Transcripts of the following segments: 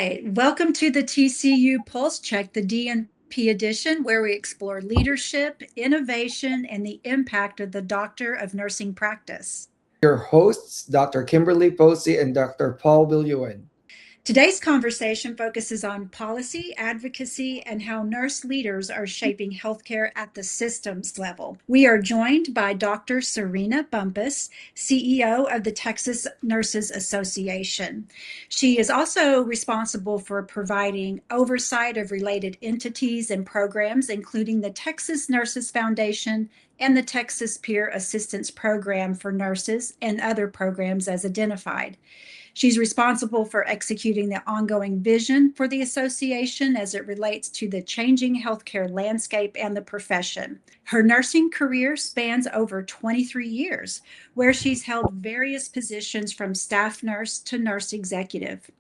right. Welcome to the TCU Pulse Check, the DNP Edition, where we explore leadership, innovation, and the impact of the Doctor of Nursing practice. Your hosts, Dr. Kimberly, Posey, and Dr. Paul Biluan. Today's conversation focuses on policy, advocacy, and how nurse leaders are shaping healthcare at the systems level. We are joined by Dr. Serena Bumpus, CEO of the Texas Nurses Association. She is also responsible for providing oversight of related entities and programs, including the Texas Nurses Foundation and the Texas Peer Assistance Program for nurses and other programs as identified. She's responsible for executing the ongoing vision for the association as it relates to the changing healthcare landscape and the profession. Her nursing career spans over 23 years, where she's held various positions from staff nurse to nurse executive.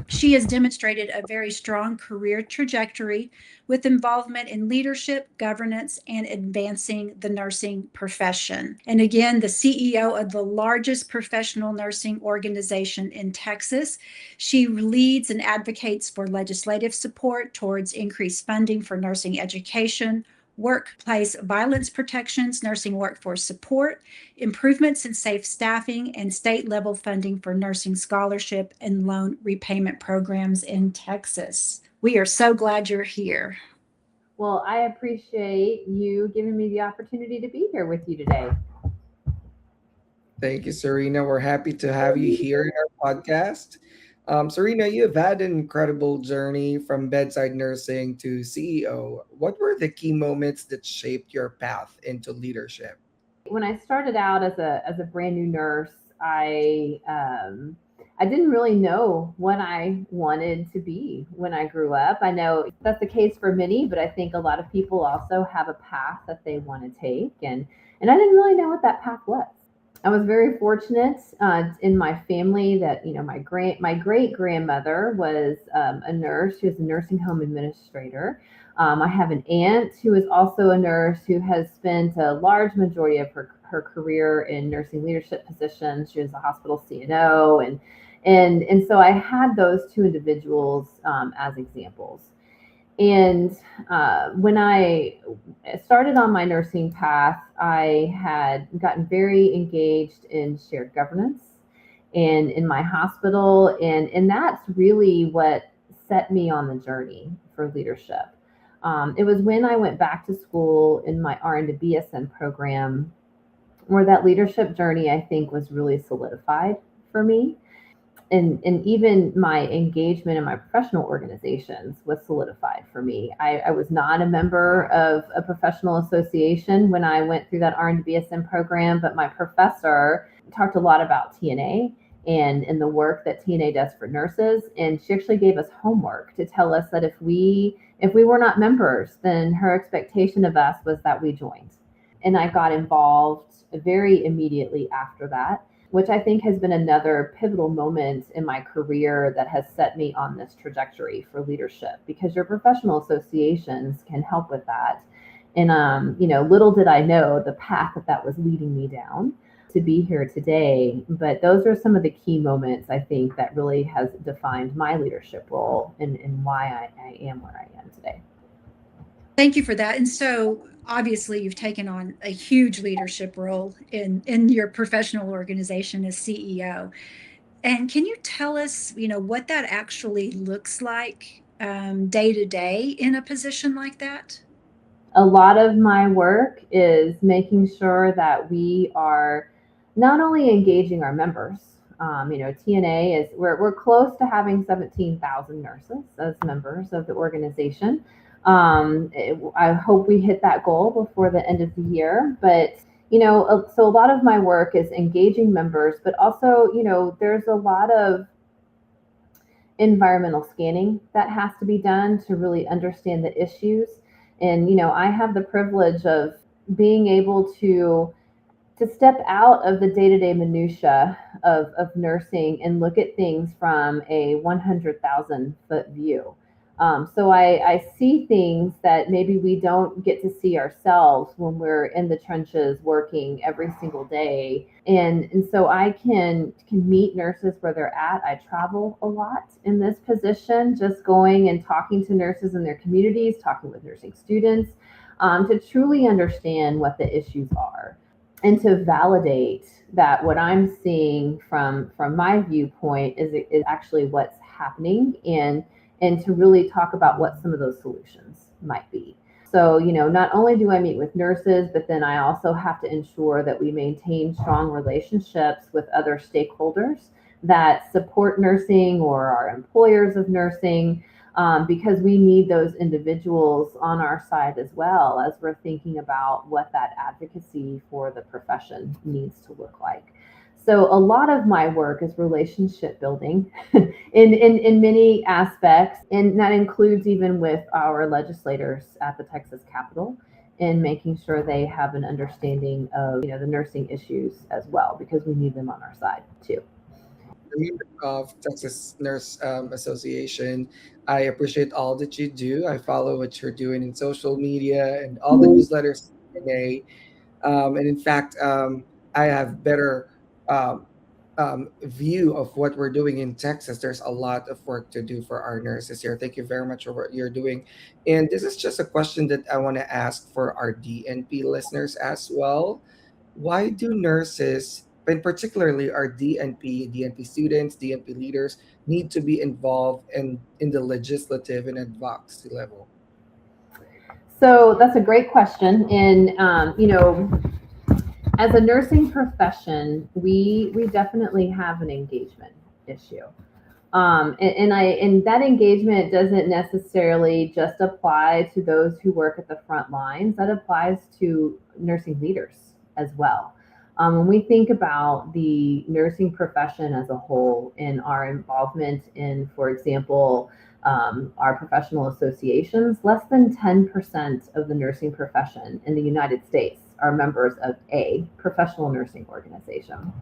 She has demonstrated a very strong career trajectory with involvement in leadership, governance, and advancing the nursing profession. And again, the CEO of the largest professional nursing organization in Texas. She leads and advocates for legislative support towards increased funding for nursing education, workplace violence protections, nursing workforce support, improvements in safe staffing, and state level funding for nursing scholarship and loan repayment programs in Texas. We are so glad you're here. Well, I appreciate you giving me the opportunity to be here with you today. Thank you, Serena. We're happy to have you here in our podcast. Serena, you have had an incredible journey from bedside nursing to CEO. What were the key moments that shaped your path into leadership? When I started out as a brand new nurse, I didn't really know what I wanted to be when I grew up. I know that's the case for many, but I think a lot of people also have a path that they want to take, and I didn't really know what that path was. I was very fortunate in my family that my great grandmother was a nurse. She was a nursing home administrator. I have an aunt who is also a nurse who has spent a large majority of her career in nursing leadership positions. She was a hospital CNO, and so I had those two individuals as examples. And when I started on my nursing path, I had gotten very engaged in shared governance and in my hospital. And that's really what set me on the journey for leadership. It was when I went back to school in my RN to BSN program where that leadership journey, I think, was really solidified for me. And even my engagement in my professional organizations was solidified for me. I was not a member of a professional association when I went through that RN to BSN program, but my professor talked a lot about TNA and the work that TNA does for nurses. And she actually gave us homework to tell us that if we were not members, then her expectation of us was that we joined. And I got involved very immediately after that, which I think has been another pivotal moment in my career that has set me on this trajectory for leadership, because your professional associations can help with that. And, little did I know the path that was leading me down to be here today. But those are some of the key moments, I think, that really has defined my leadership role and why I am where I am today. Thank you for that. And so obviously you've taken on a huge leadership role in your professional organization as CEO. And can you tell us, what that actually looks like day to day in a position like that? A lot of my work is making sure that we are not only engaging our members. TNA is we're close to having 17,000 nurses as members of the organization. I hope we hit that goal before the end of the year. But so a lot of my work is engaging members, but also there's a lot of environmental scanning that has to be done to really understand the issues. And I have the privilege of being able to step out of the day-to-day minutia of nursing and look at things from a 100,000 foot view. So I see things that maybe we don't get to see ourselves when we're in the trenches working every single day. And so I can meet nurses where they're at. I travel a lot in this position, just going and talking to nurses in their communities, talking with nursing students, to truly understand what the issues are and to validate that what I'm seeing from my viewpoint is actually what's happening, and to really talk about what some of those solutions might be. So, not only do I meet with nurses, but then I also have to ensure that we maintain strong relationships with other stakeholders that support nursing or are employers of nursing, because we need those individuals on our side as well as we're thinking about what that advocacy for the profession needs to look like. So a lot of my work is relationship building in many aspects, and that includes even with our legislators at the Texas Capitol and making sure they have an understanding of the nursing issues as well, because we need them on our side too. Member of Texas Nurse Association. I appreciate all that you do. I follow what you're doing in social media and all the newsletters today. And in fact, I have better um, view of what we're doing in Texas. There's a lot of work to do for our nurses here. Thank you very much for what you're doing. And this is just a question that I want to ask for our DNP listeners as well. Why do nurses, and particularly our DNP students, DNP leaders, need to be involved in the legislative and advocacy level? So that's a great question. And, as a nursing profession, we definitely have an engagement issue. And that engagement doesn't necessarily just apply to those who work at the front lines. That applies to nursing leaders as well. When we think about the nursing profession as a whole and our involvement in, for example, our professional associations, less than 10% of the nursing profession in the United States are members of a professional nursing organization.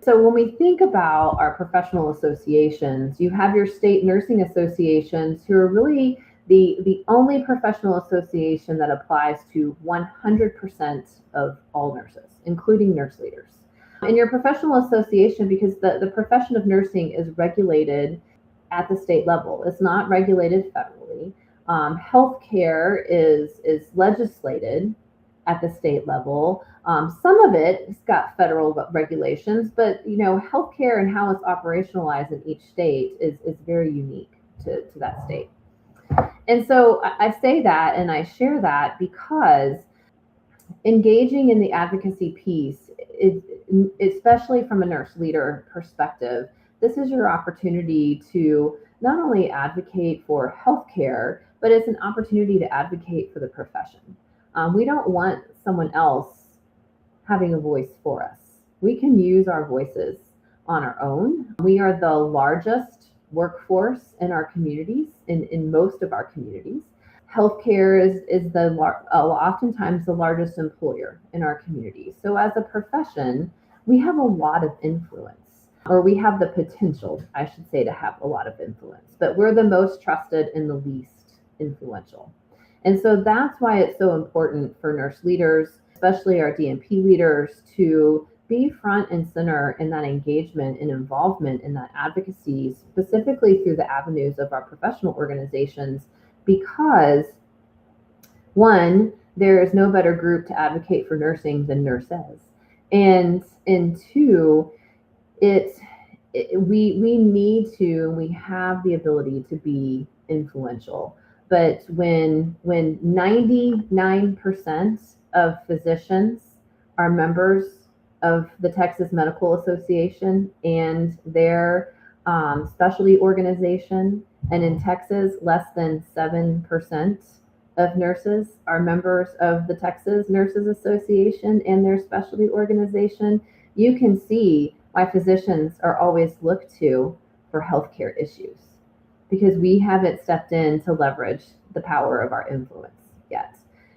So when we think about our professional associations, you have your state nursing associations, who are really the only professional association that applies to 100% of all nurses, including nurse leaders. In your professional association, because the profession of nursing is regulated at the state level, it's not regulated federally. Healthcare is legislated at the state level. Some of it's got federal regulations, but healthcare and how it's operationalized in each state is very unique to that state. And so I say that and I share that because engaging in the advocacy piece is, especially from a nurse leader perspective, this is your opportunity to not only advocate for healthcare, but it's an opportunity to advocate for the profession. We don't want someone else having a voice for us. We can use our voices on our own. We are the largest workforce in our communities, in most of our communities. Healthcare is oftentimes the largest employer in our community. So as a profession, we have a lot of influence, or we have the potential, I should say, to have a lot of influence, but we're the most trusted and the least influential. And so that's why it's so important for nurse leaders, especially our DNP leaders, to be front and center in that engagement and involvement in that advocacy, specifically through the avenues of our professional organizations, because one, there is no better group to advocate for nursing than nurses. And two, we need to, we have the ability to be influential. But when 99% of physicians are members of the Texas Medical Association and their specialty organization, and in Texas, less than 7% of nurses are members of the Texas Nurses Association and their specialty organization, you can see why physicians are always looked to for healthcare issues, because we haven't stepped in to leverage the power of our influence yet.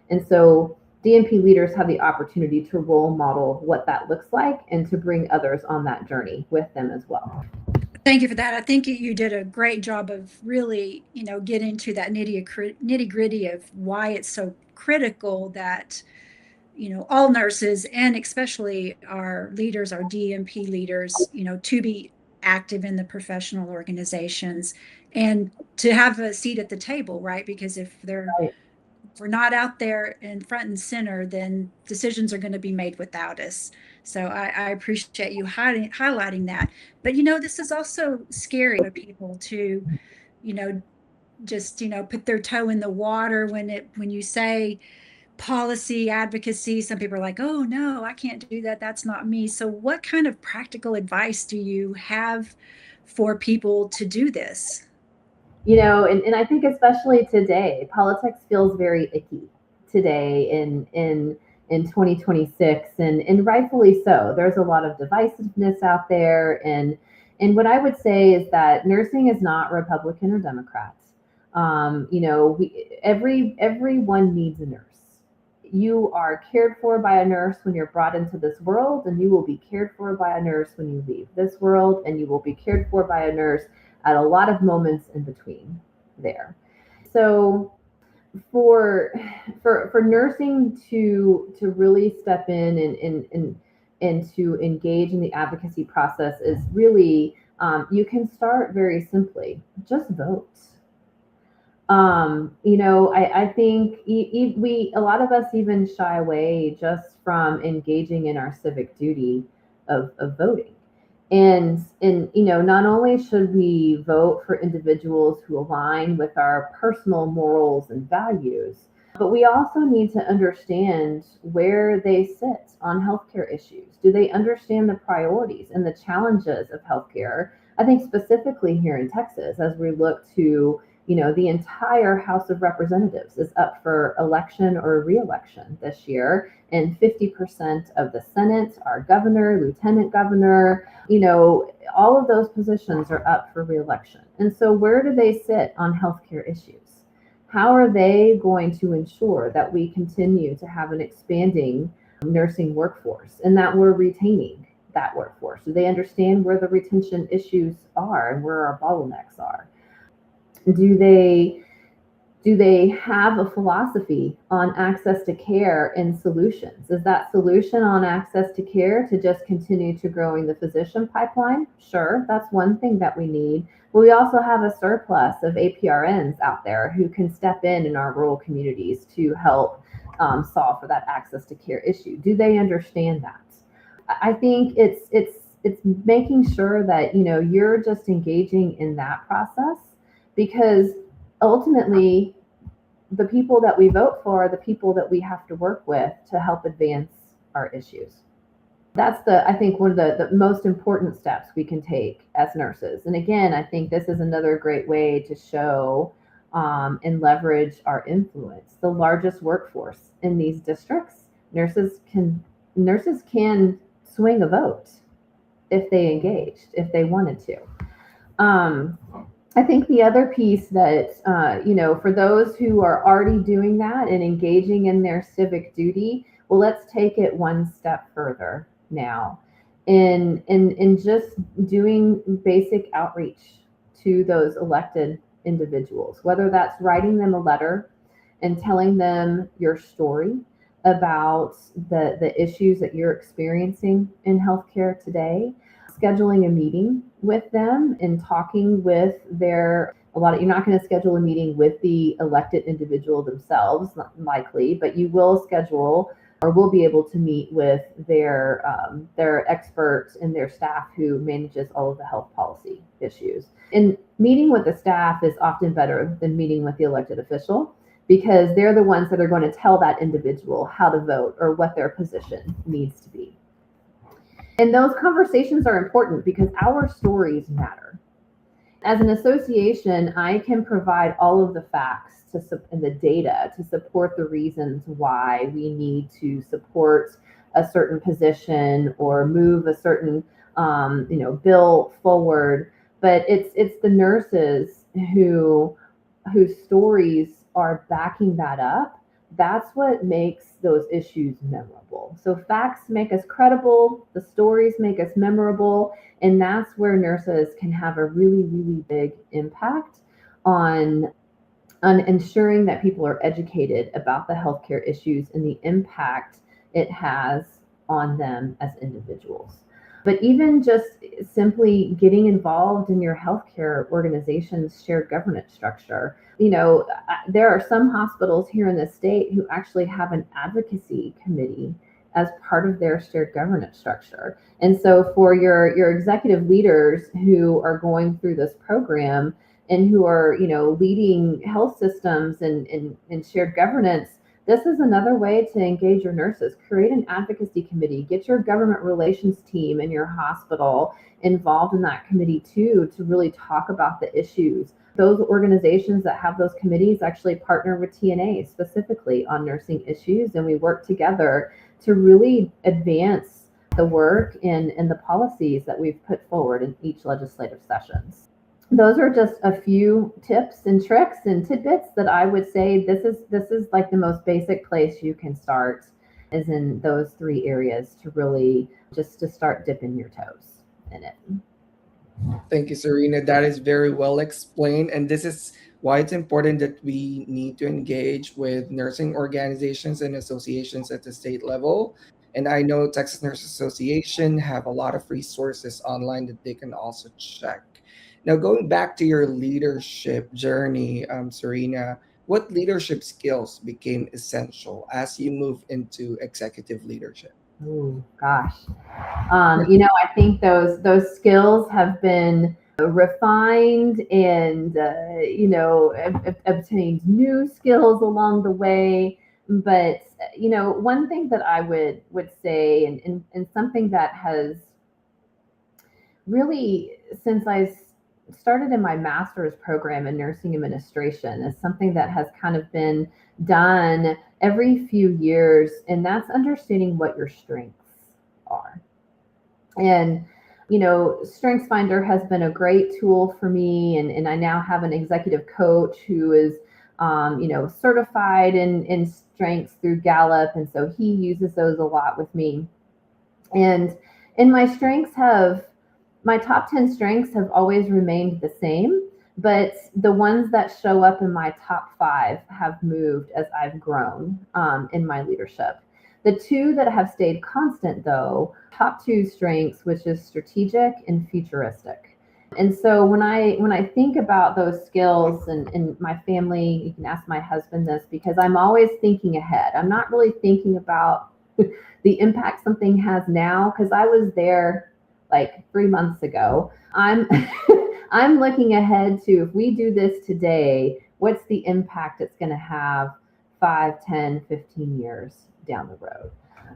And so DNP leaders have the opportunity to role model what that looks like and to bring others on that journey with them as well. Thank you for that. I think you did a great job of really, getting to that nitty gritty of why it's so critical that, all nurses and especially our leaders, our DNP leaders, to be active in the professional organizations and to have a seat at the table, right? Because Right. if we're not out there in front and center, then decisions are going to be made without us. So I appreciate you highlighting that. But this is also scary for people to, you know, just put their toe in the water when you say policy advocacy. Some people are like, oh no, I can't do that. That's not me. So what kind of practical advice do you have for people to do this? And I think especially today, politics feels very icky today in 2026, and rightfully so. There's a lot of divisiveness out there, and what I would say is that nursing is not Republican or Democrat. Everyone needs a nurse. You are cared for by a nurse when you're brought into this world, and you will be cared for by a nurse when you leave this world, and you will be cared for by a nurse at a lot of moments in between there. So for nursing to really step in and to engage in the advocacy process is really, you can start very simply, just vote. I think a lot of us even shy away just from engaging in our civic duty of voting. And not only should we vote for individuals who align with our personal morals and values, but we also need to understand where they sit on healthcare issues. Do they understand the priorities and the challenges of healthcare? I think specifically here in Texas, as we look to, the entire House of Representatives is up for election or re-election this year, and 50% of the Senate, our governor, lieutenant governor, all of those positions are up for re-election. And so where do they sit on healthcare issues? How are they going to ensure that we continue to have an expanding nursing workforce and that we're retaining that workforce? Do they understand where the retention issues are and where our bottlenecks are? Do they have a philosophy on access to care and solutions? Is that solution on access to care to just continue to growing the physician pipeline? Sure, that's one thing that we need. But we also have a surplus of APRNs out there who can step in our rural communities to help solve for that access to care issue. Do they understand that? I think it's making sure that you're just engaging in that process, because ultimately the people that we vote for are the people that we have to work with to help advance our issues. That's I think one of the most important steps we can take as nurses. And again, I think this is another great way to show and leverage our influence. The largest workforce in these districts, nurses can swing a vote if they engaged, if they wanted to. I think the other piece that, for those who are already doing that and engaging in their civic duty, well, let's take it one step further now in just doing basic outreach to those elected individuals, whether that's writing them a letter and telling them your story about the issues that you're experiencing in healthcare today, scheduling a meeting with them and talking with you're not going to schedule a meeting with the elected individual themselves, likely, but you will schedule or will be able to meet with their experts and their staff who manages all of the health policy issues. And meeting with the staff is often better than meeting with the elected official, because they're the ones that are going to tell that individual how to vote or what their position needs to be. And those conversations are important because our stories matter. As an association, I can provide all of the facts and the data to support the reasons why we need to support a certain position or move a certain bill forward. But it's the nurses whose stories are backing that up that's what makes those issues memorable. So facts make us credible, the stories make us memorable, and that's where nurses can have a really, really big impact on ensuring that people are educated about the healthcare issues and the impact it has on them as individuals. But even just simply getting involved in your healthcare organization's shared governance structure. There are some hospitals here in the state who actually have an advocacy committee as part of their shared governance structure. And so for your executive leaders who are going through this program and who are, leading health systems and shared governance, this is another way to engage your nurses. Create an advocacy committee, get your government relations team in your hospital involved in that committee too, to really talk about the issues. Those organizations that have those committees actually partner with TNA specifically on nursing issues, and we work together to really advance the work and the policies that we've put forward in each legislative sessions. Those are just a few tips and tricks and tidbits that I would say this is like the most basic place you can start, is in those three areas, to really just to start dipping your toes in it. Thank you, Serena. That is very well explained. And this is why it's important that we need to engage with nursing organizations and associations at the state level. And I know Texas Nurse Association have a lot of resources online that they can also check. Now, going back to your leadership journey, Serena, what leadership skills became essential as you move into executive leadership? Oh gosh. I think those skills have been refined and obtained new skills along the way. But one thing that I would say, and something that has really, since I started in my master's program in nursing administration, is something that has kind of been done every few years, and that's understanding what your strengths are. And Strengths Finder has been a great tool for me, and I now have an executive coach who is certified in strengths through Gallup, and so he uses those a lot with me. And my top 10 strengths have always remained the same, but the ones that show up in my top 5 have moved as I've grown in my leadership. The two that have stayed constant, though, top 2 strengths, which is strategic and futuristic. And so when I think about those skills, and my family, you can ask my husband this, because I'm always thinking ahead. I'm not really thinking about the impact something has now, because I was there like 3 months ago. I'm looking ahead to, if we do this today, what's the impact it's going to have 5, 10, 15 years down the road?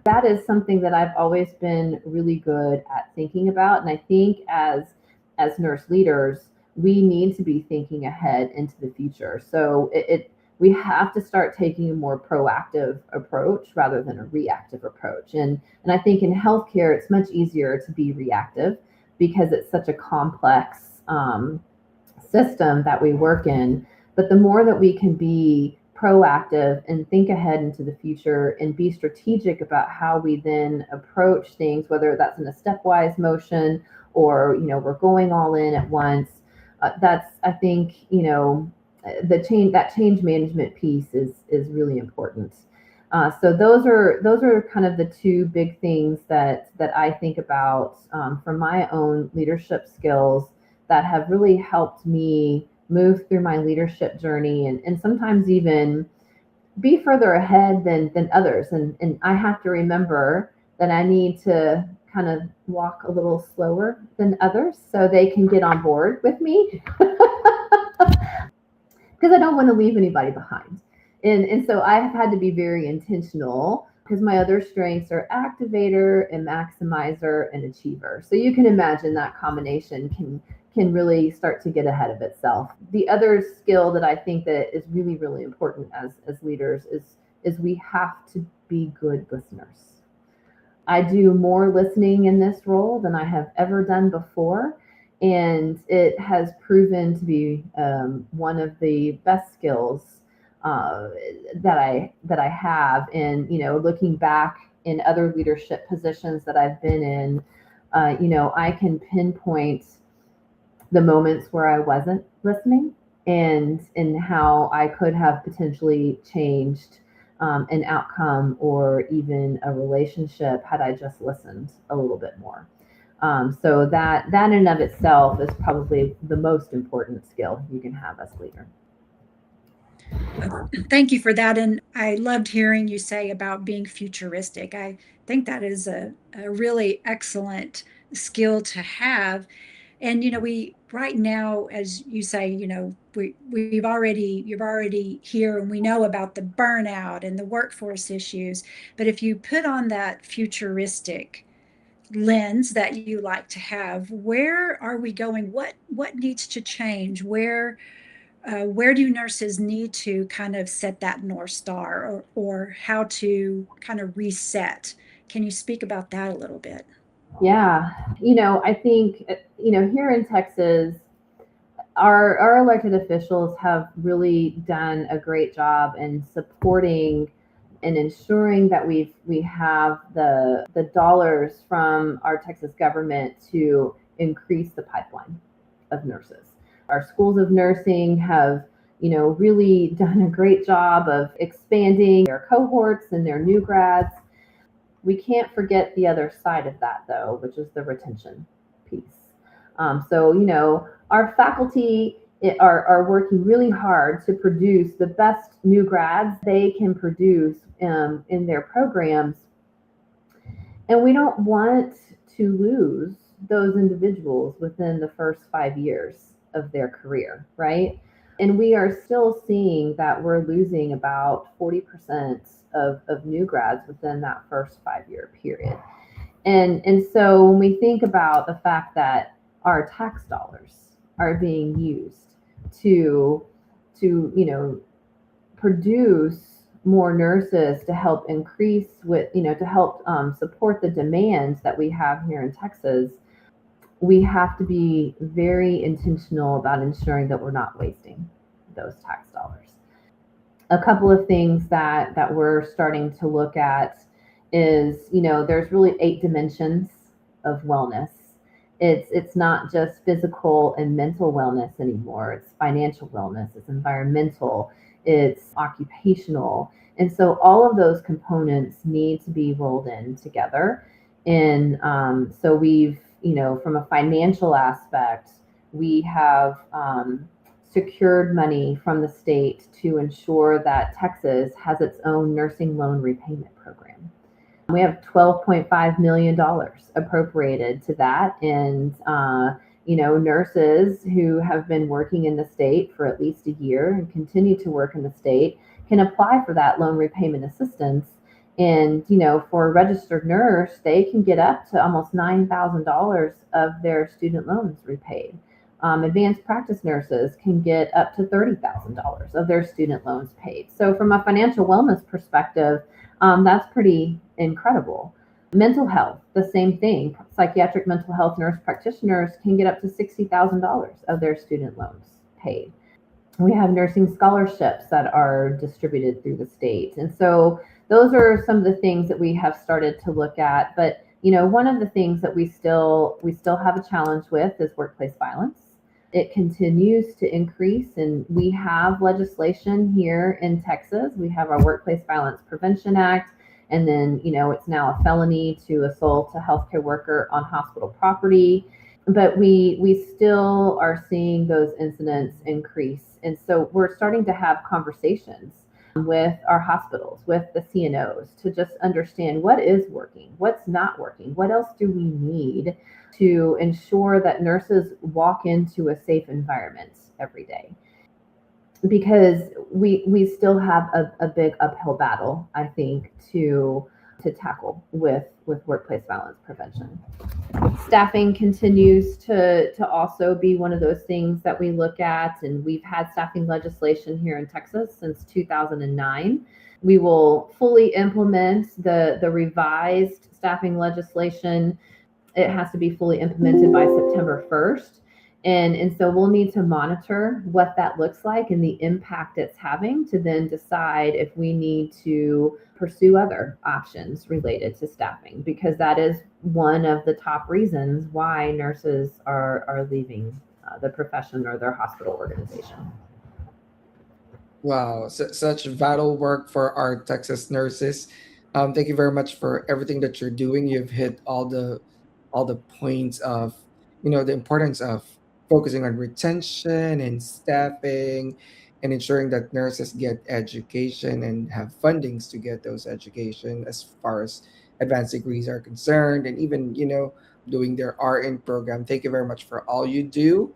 That is something that I've always been really good at thinking about. And I think as nurse leaders, we need to be thinking ahead into the future. So we have to start taking a more proactive approach rather than a reactive approach. And I think in healthcare, it's much easier to be reactive because it's such a complex system that we work in. But the more that we can be proactive and think ahead into the future and be strategic about how we then approach things, whether that's in a stepwise motion or, we're going all in at once, that's, I think, that change management piece is really important. So those are kind of the two big things that I think about from my own leadership skills that have really helped me move through my leadership journey and sometimes even be further ahead than others. And I have to remember that I need to kind of walk a little slower than others so they can get on board with me. Because I don't want to leave anybody behind. And so I have had to be very intentional, because my other strengths are activator and maximizer and achiever. So you can imagine that combination can really start to get ahead of itself. The other skill that I think that is really, really important as leaders is we have to be good listeners. I do more listening in this role than I have ever done before. And it has proven to be one of the best skills that I have, and looking back in other leadership positions that I've been in, I can pinpoint the moments where I wasn't listening, and how I could have potentially changed an outcome or even a relationship had I just listened a little bit more. So that in and of itself is probably the most important skill you can have as a leader. Thank you for that. And I loved hearing you say about being futuristic. I think that is a really excellent skill to have. And, we right now, as you say, you've already here and we know about the burnout and the workforce issues. But if you put on that futuristic lens that you like to have, where are we going? What needs to change? Where do nurses need to kind of set that North Star, or how to kind of reset? Can you speak about that a little bit? Yeah, I think, here in Texas, our elected officials have really done a great job in supporting and ensuring that we have the dollars from our Texas government to increase the pipeline of nurses. Our schools of nursing have, really done a great job of expanding their cohorts and their new grads. We can't forget the other side of that, though, which is the retention piece. So, our faculty are working really hard to produce the best new grads they can produce in their programs. And we don't want to lose those individuals within the first 5 years of their career, right? And we are still seeing that we're losing about 40% of new grads within that first 5-year period. And so when we think about the fact that our tax dollars are being used to produce more nurses to help increase to help support the demands that we have here in Texas, we have to be very intentional about ensuring that we're not wasting those tax dollars. A couple of things that we're starting to look at is, there's really 8 dimensions of wellness. It's not just physical and mental wellness anymore. It's financial wellness, it's environmental, it's occupational. And so all of those components need to be rolled in together. And so we've, from a financial aspect, we have secured money from the state to ensure that Texas has its own nursing loan repayment program. We have $12.5 million appropriated to that. And, nurses who have been working in the state for at least a year and continue to work in the state can apply for that loan repayment assistance. And, for a registered nurse, they can get up to almost $9,000 of their student loans repaid. Advanced practice nurses can get up to $30,000 of their student loans paid. So from a financial wellness perspective, that's pretty incredible. Mental health, the same thing. Psychiatric mental health nurse practitioners can get up to $60,000 of their student loans paid. We have nursing scholarships that are distributed through the state. And so those are some of the things that we have started to look at. But, one of the things that we still have a challenge with is workplace violence. It continues to increase, and we have legislation here in Texas. We have our Workplace Violence Prevention Act, and then, it's now a felony to assault a healthcare worker on hospital property. But we still are seeing those incidents increase. And so we're starting to have conversations with our hospitals, with the CNOs, to just understand what is working, what's not working, what else do we need to ensure that nurses walk into a safe environment every day. Because we still have a big uphill battle, I think, to tackle with workplace violence prevention. Staffing continues to also be one of those things that we look at, and we've had staffing legislation here in Texas since 2009. We will fully implement the revised staffing legislation. It has to be fully implemented by September 1st. And so we'll need to monitor what that looks like and the impact it's having to then decide if we need to pursue other options related to staffing, because that is one of the top reasons why nurses are leaving the profession or their hospital organization. Wow, such vital work for our Texas nurses. Thank you very much for everything that you're doing. You've hit all the points of the importance of focusing on retention and staffing, and ensuring that nurses get education and have fundings to get those education as far as advanced degrees are concerned, and even doing their RN program. Thank you very much for all you do,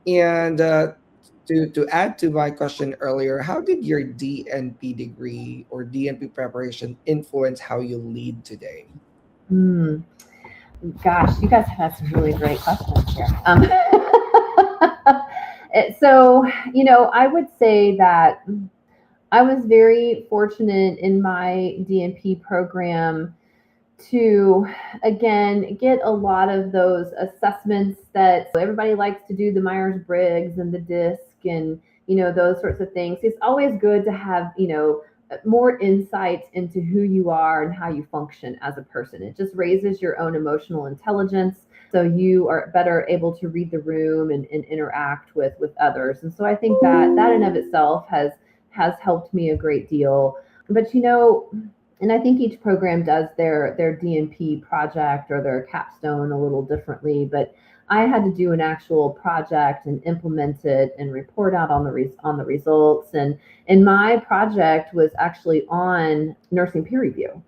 and to add to my question earlier, how did your DNP degree or DNP preparation influence how you lead today? Hmm. Gosh, you guys have some really great questions here. So, I would say that I was very fortunate in my DNP program to, again, get a lot of those assessments that everybody likes to do, the Myers-Briggs and the DISC and, those sorts of things. It's always good to have, more insights into who you are and how you function as a person. It just raises your own emotional intelligence. So you are better able to read the room and interact with others. And so I think that in of itself has helped me a great deal. But and I think each program does their DNP project or their capstone a little differently, but I had to do an actual project and implement it and report out on the results. And my project was actually on nursing peer review.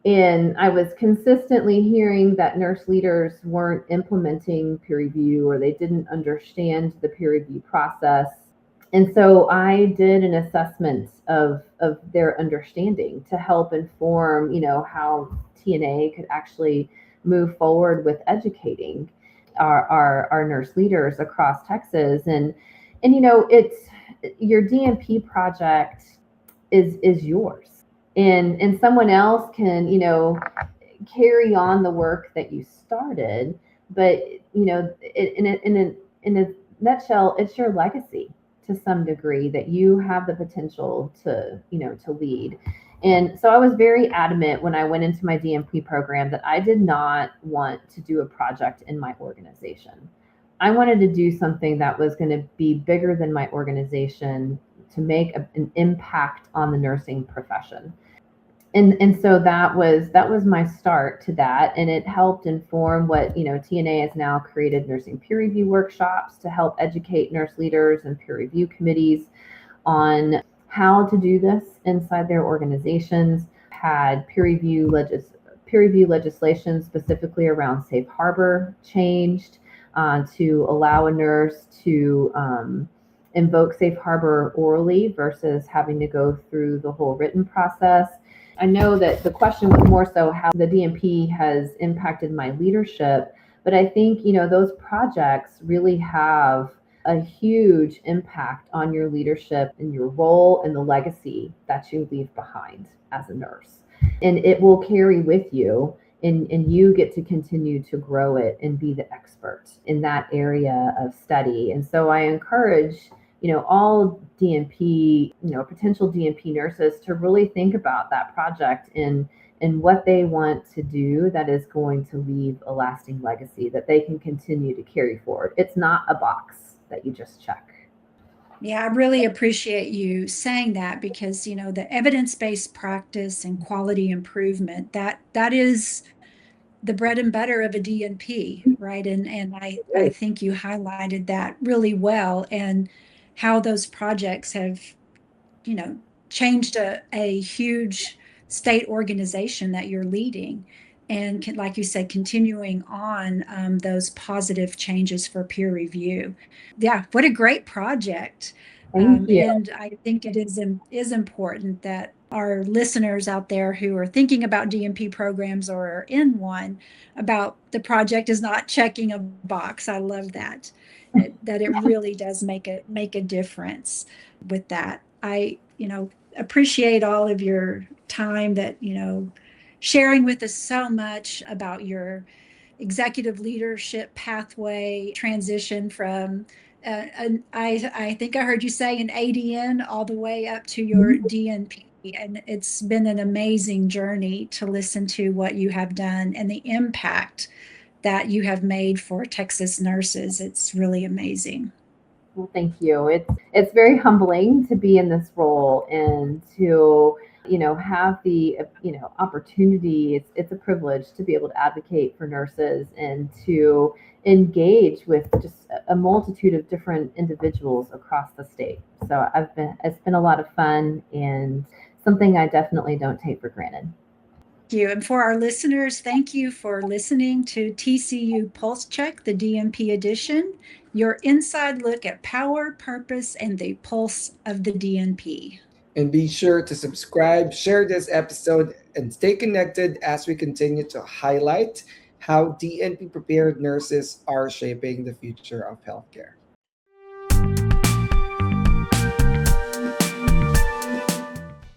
And I was consistently hearing that nurse leaders weren't implementing peer review, or they didn't understand the peer review process. And so I did an assessment of their understanding to help inform, how TNA could actually move forward with educating our nurse leaders across Texas. And it's your DNP project is yours. And someone else can, carry on the work that you started, but in a nutshell, it's your legacy to some degree that you have the potential to lead. And so I was very adamant when I went into my DNP program that I did not want to do a project in my organization. I wanted to do something that was going to be bigger than my organization, to make an impact on the nursing profession. And so that was my start to that, and it helped inform what TNA has now created nursing peer review workshops to help educate nurse leaders and peer review committees on how to do this inside their organizations. Had peer review legislation specifically around safe harbor changed to allow a nurse to invoke safe harbor orally versus having to go through the whole written process. I know that the question was more so how the DNP has impacted my leadership, but I think, those projects really have a huge impact on your leadership and your role and the legacy that you leave behind as a nurse. And it will carry with you, and you get to continue to grow it and be the expert in that area of study. And so I encourage all DNP, potential DNP nurses to really think about that project and what they want to do that is going to leave a lasting legacy that they can continue to carry forward. It's not a box that you just check. Yeah, I really appreciate you saying that, because, the evidence-based practice and quality improvement, that is the bread and butter of a DNP, right? And I think you highlighted that really well, and how those projects have, you know, changed a huge state organization that you're leading. And like you said, continuing on those positive changes for peer review. Yeah, what a great project. Thank you. And I think it is important that our listeners out there who are thinking about DNP programs or are in one, about the project is not checking a box. I love that. That it really does make a difference with that. I, appreciate all of your time, that, sharing with us so much about your executive leadership pathway transition from I think I heard you say an ADN all the way up to your DNP. And it's been an amazing journey to listen to what you have done and the impact that you have made for Texas nurses. It's really amazing. Well, thank you. It's very humbling to be in this role and to have the opportunity. It's a privilege to be able to advocate for nurses and to engage with just a multitude of different individuals across the state. So it's been a lot of fun and something I definitely don't take for granted. Thank you. And for our listeners, thank you for listening to TCU Pulse Check, the DNP edition, your inside look at power, purpose, and the pulse of the DNP. And be sure to subscribe, share this episode, and stay connected as we continue to highlight how DNP prepared nurses are shaping the future of healthcare.